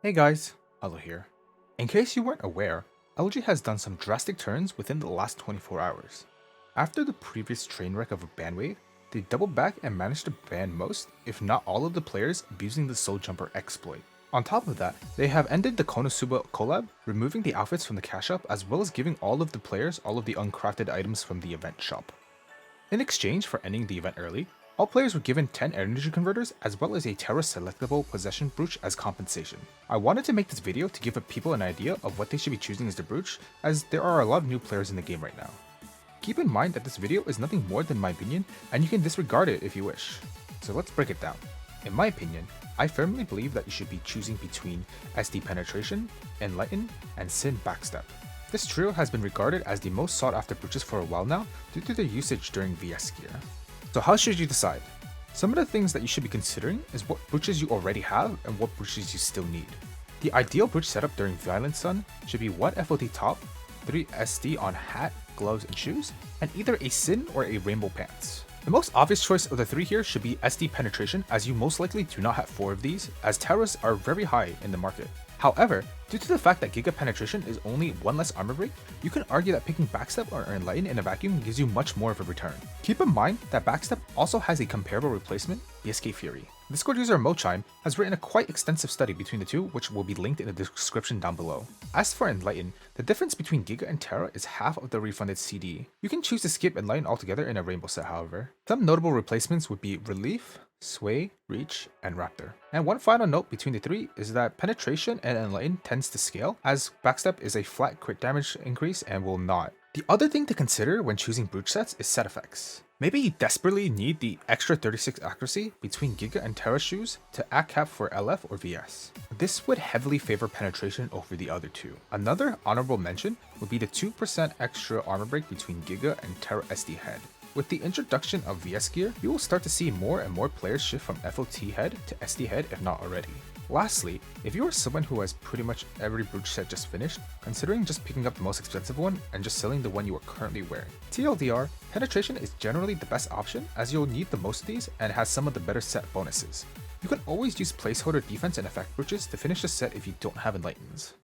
Hey guys, Hello here. In case you weren't aware, LG has done some drastic turns within the last 24 hours. After the previous train wreck of a ban wave, they doubled back and managed to ban most, if not all of the players abusing the Soul Jumper exploit. On top of that, they have ended the Konosuba collab, removing the outfits from the cash shop as well as giving all of the players all of the uncrafted items from the event shop. In exchange for ending the event early, all players were given 10 energy converters as well as a TERA selectable possession brooch as compensation. I wanted to make this video to give people an idea of what they should be choosing as the brooch, as there are a lot of new players in the game right now. Keep in mind that this video is nothing more than my opinion, and you can disregard it if you wish. So let's break it down. In my opinion, I firmly believe that you should be choosing between SD Penetration, Enlighten, and Sin Backstep. This trio has been regarded as the most sought after brooches for a while now due to their usage during VS gear. So how should you decide? Some of the things that you should be considering is what brooches you already have and what brooches you still need. The ideal brooch setup during Violent Sun should be 1 FOT top, 3 SD on hat, gloves, and shoes, and either a Sin or a Rainbow Pants. The most obvious choice of the three here should be SD Penetration, as you most likely do not have 4 of these, as Terras are very high in the market. However, due to the fact that Giga Penetration is only 1 less armor break, you can argue that picking Backstep or Enlighten in a vacuum gives you much more of a return. Keep in mind that Backstep also has a comparable replacement, the Escape Fury. Discord user Mochime has written a quite extensive study between the two, which will be linked in the description down below. As for Enlighten, the difference between Giga and Terra is half of the refunded CD. You can choose to skip Enlighten altogether in a rainbow set, however. Some notable replacements would be Relief, Sway, Reach, and Raptor. And one final note between the three is that Penetration and Enlighten tends to scale, as Backstep is a flat crit damage increase and will not. The other thing to consider when choosing brooch sets is set effects. Maybe you desperately need the extra 36 accuracy between Giga and Terra shoes to act cap for LF or VS. This would heavily favor Penetration over the other two. Another honorable mention would be the 2% extra armor break between Giga and Terra SD head. With the introduction of VS gear, you will start to see more and more players shift from FOT head to SD head if not already. Lastly, if you are someone who has pretty much every brooch set just finished, considering just picking up the most expensive one and just selling the one you are currently wearing. TLDR, Penetration is generally the best option as you'll need the most of these and has some of the better set bonuses. You can always use placeholder defense and effect brooches to finish the set if you don't have enlightens.